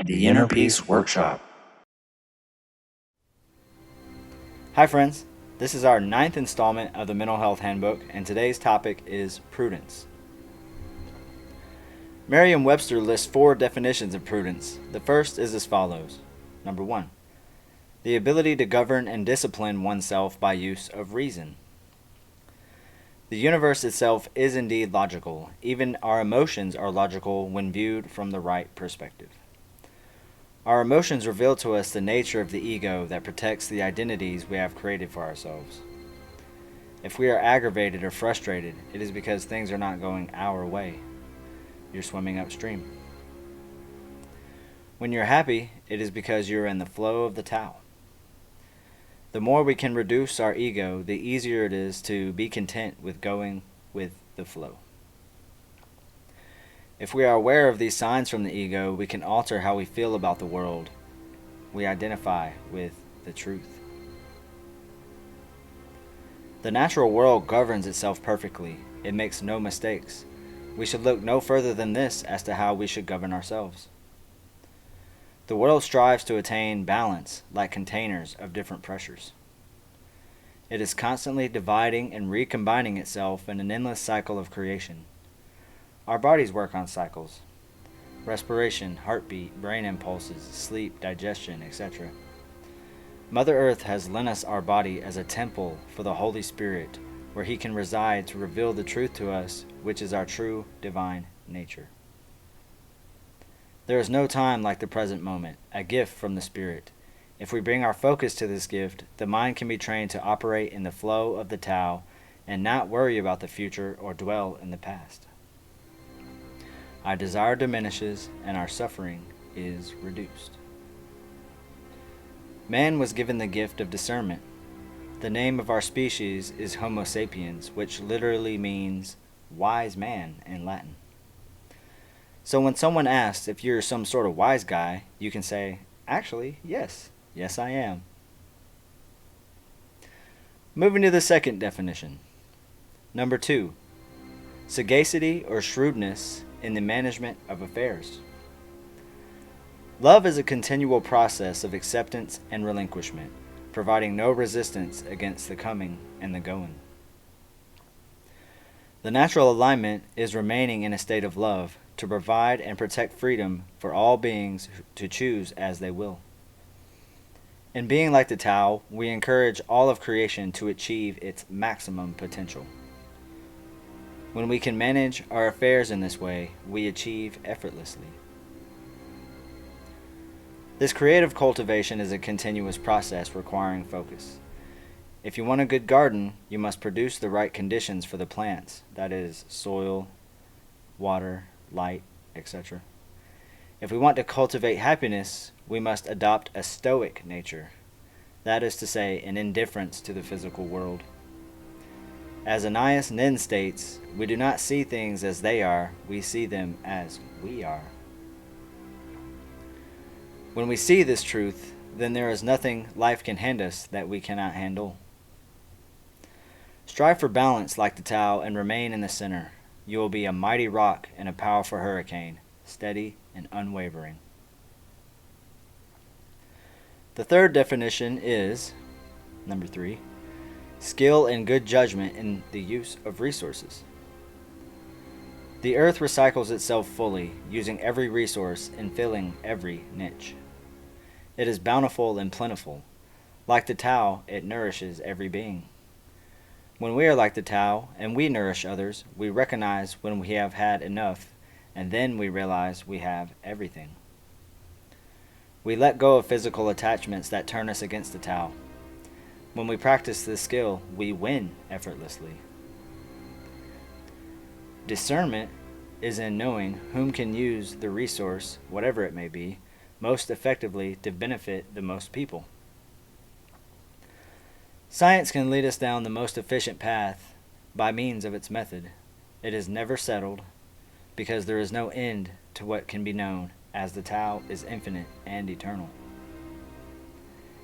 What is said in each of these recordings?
The Inner Peace Workshop. Hi friends, this is our 9th installment of the Mental Health Handbook, and today's topic is prudence. Merriam-Webster lists 4 definitions of prudence. The first is as follows. Number 1. The ability to govern and discipline oneself by use of reason. The universe itself is indeed logical. Even our emotions are logical when viewed from the right perspective. Our emotions reveal to us the nature of the ego that protects the identities we have created for ourselves. If we are aggravated or frustrated, it is because things are not going our way. You're swimming upstream. When you're happy, it is because you're in the flow of the Tao. The more we can reduce our ego, the easier it is to be content with going with the flow. If we are aware of these signs from the ego, we can alter how we feel about the world. We identify with the truth. The natural world governs itself perfectly. It makes no mistakes. We should look no further than this as to how we should govern ourselves. The world strives to attain balance like containers of different pressures. It is constantly dividing and recombining itself in an endless cycle of creation. Our bodies work on cycles: respiration, heartbeat, brain impulses, sleep, digestion, etc. Mother Earth has lent us our body as a temple for the Holy Spirit, where He can reside to reveal the truth to us, which is our true divine nature. There is no time like the present moment, a gift from the Spirit. If we bring our focus to this gift, the mind can be trained to operate in the flow of the Tao and not worry about the future or dwell in the past. Our desire diminishes and our suffering is reduced. Man was given the gift of discernment. The name of our species is Homo sapiens, which literally means wise man in Latin. So when someone asks if you're some sort of wise guy, you can say, actually, yes I am. Moving to the second definition. Number 2. Sagacity or shrewdness in the management of affairs. Love is a continual process of acceptance and relinquishment, providing no resistance against the coming and the going. The natural alignment is remaining in a state of love to provide and protect freedom for all beings to choose as they will. In being like the Tao, we encourage all of creation to achieve its maximum potential. When we can manage our affairs in this way, we achieve effortlessly. This creative cultivation is a continuous process requiring focus. If you want a good garden, you must produce the right conditions for the plants, that is, soil, water, light, etc. If we want to cultivate happiness, we must adopt a stoic nature, that is to say, an indifference to the physical world. As Anais Nin states, we do not see things as they are, we see them as we are. When we see this truth, then there is nothing life can hand us that we cannot handle. Strive for balance like the Tao and remain in the center. You will be a mighty rock in a powerful hurricane, steady and unwavering. The third definition is, number 3, skill and good judgment in the use of resources. The earth recycles itself fully, using every resource and filling every niche. It is bountiful and plentiful. Like the Tao, it nourishes every being. When we are like the Tao and we nourish others, we recognize when we have had enough, and then we realize we have everything. We let go of physical attachments that turn us against the Tao. When we practice this skill, we win effortlessly. Discernment is in knowing whom can use the resource, whatever it may be, most effectively to benefit the most people. Science can lead us down the most efficient path by means of its method. It is never settled, because there is no end to what can be known, as the Tao is infinite and eternal.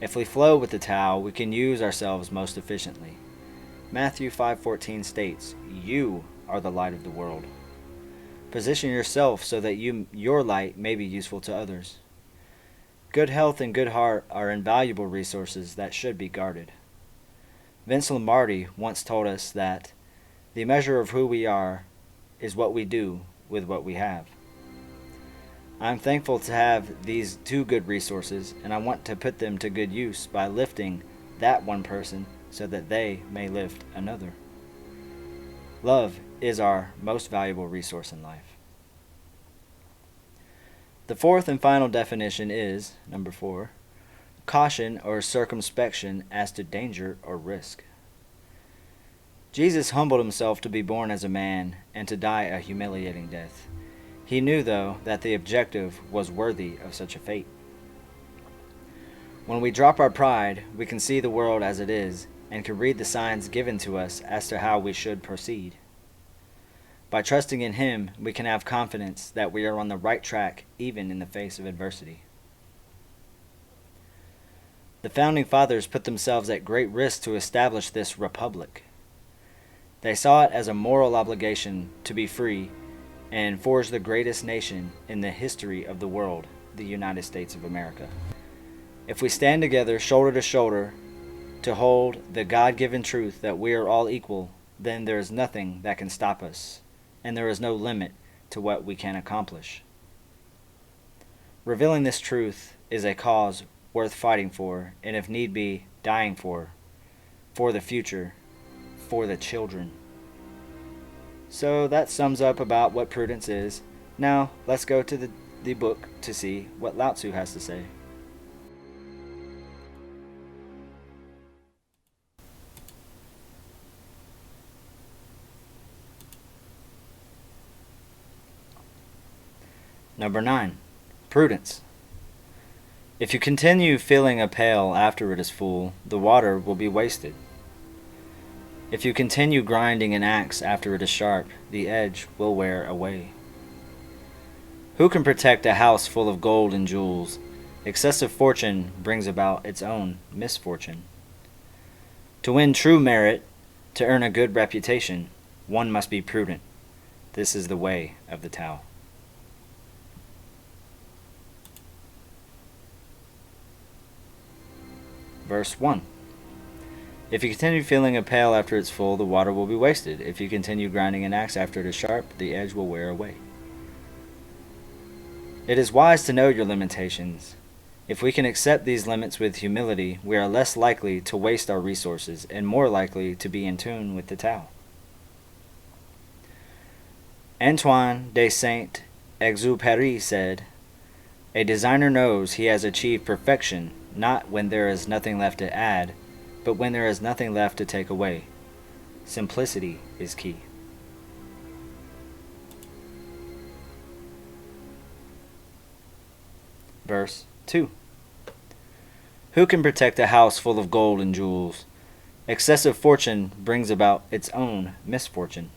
If we flow with the Tao, we can use ourselves most efficiently. Matthew 5:14 states, "You are the light of the world." Position yourself so that your light may be useful to others. Good health and good heart are invaluable resources that should be guarded. Vince Lombardi once told us that the measure of who we are is what we do with what we have. I'm thankful to have these two good resources, and I want to put them to good use by lifting that one person so that they may lift another. Love is our most valuable resource in life. The fourth and final definition is, number 4, caution or circumspection as to danger or risk. Jesus humbled himself to be born as a man and to die a humiliating death. He knew, though, that the objective was worthy of such a fate. When we drop our pride, we can see the world as it is and can read the signs given to us as to how we should proceed. By trusting in Him, we can have confidence that we are on the right track even in the face of adversity. The Founding Fathers put themselves at great risk to establish this republic. They saw it as a moral obligation to be free and forge the greatest nation in the history of the world, the United States of America. If we stand together shoulder to shoulder to hold the God-given truth that we are all equal, then there is nothing that can stop us, and there is no limit to what we can accomplish. Revealing this truth is a cause worth fighting for, and if need be, dying for the future, for the children. So that sums up about what prudence is. Now let's go to the book to see what Lao Tzu has to say. Number 9. Prudence. If you continue filling a pail after it is full, the water will be wasted. If you continue grinding an axe after it is sharp, the edge will wear away. Who can protect a house full of gold and jewels? Excessive fortune brings about its own misfortune. To win true merit, to earn a good reputation, one must be prudent. This is the way of the Tao. Verse 1. If you continue filling a pail after it's full, the water will be wasted. If you continue grinding an axe after it is sharp, the edge will wear away. It is wise to know your limitations. If we can accept these limits with humility, we are less likely to waste our resources and more likely to be in tune with the Tao. Antoine de Saint-Exupéry said, "A designer knows he has achieved perfection not when there is nothing left to add, but when there is nothing left to take away. Simplicity is key." Verse 2. Who can protect a house full of gold and jewels? Excessive fortune brings about its own misfortune.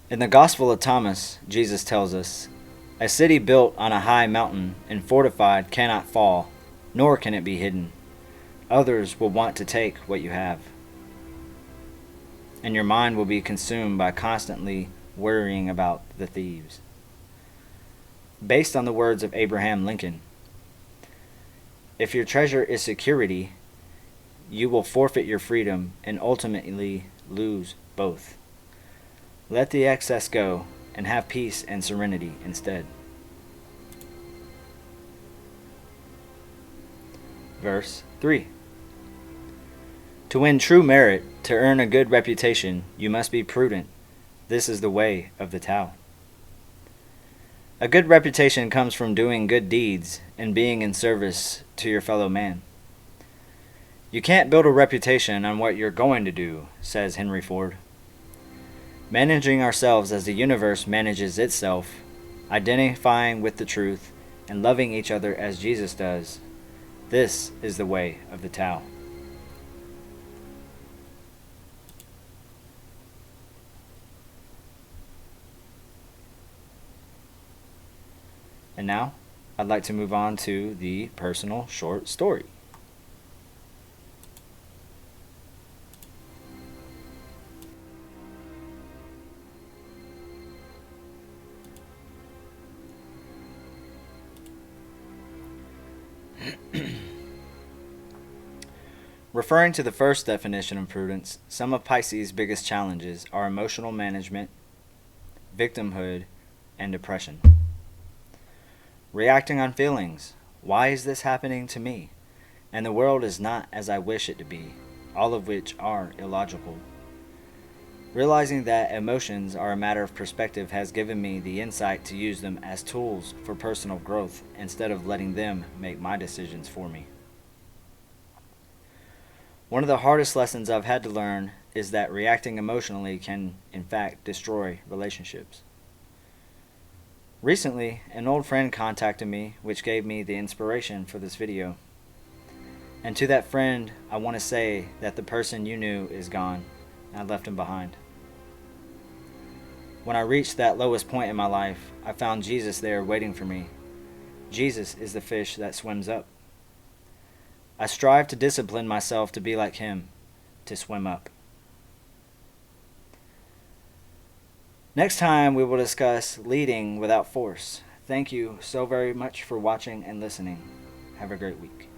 In the Gospel of Thomas, Jesus tells us, "A city built on a high mountain and fortified cannot fall, nor can it be hidden. Others will want to take what you have, and your mind will be consumed by constantly worrying about the thieves." Based on the words of Abraham Lincoln, if your treasure is security, you will forfeit your freedom and ultimately lose both. Let the excess go and have peace and serenity instead. Verse 3. To win true merit, to earn a good reputation, you must be prudent. This is the way of the Tao. A good reputation comes from doing good deeds and being in service to your fellow man. You can't build a reputation on what you're going to do, says Henry Ford. Managing ourselves as the universe manages itself, identifying with the truth, and loving each other as Jesus does, this is the way of the Tao. And now, I'd like to move on to the personal short story. Referring to the first definition of prudence, some of Pisces' biggest challenges are emotional management, victimhood, and depression. Reacting on feelings. Why is this happening to me? And the world is not as I wish it to be, all of which are illogical. Realizing that emotions are a matter of perspective has given me the insight to use them as tools for personal growth instead of letting them make my decisions for me. One of the hardest lessons I've had to learn is that reacting emotionally can, in fact, destroy relationships. Recently, an old friend contacted me, which gave me the inspiration for this video. And to that friend, I want to say that the person you knew is gone. I left him behind. When I reached that lowest point in my life, I found Jesus there waiting for me. Jesus is the fish that swims up. I strive to discipline myself to be like him, to swim up. Next time we will discuss leading without force. Thank you so very much for watching and listening. Have a great week.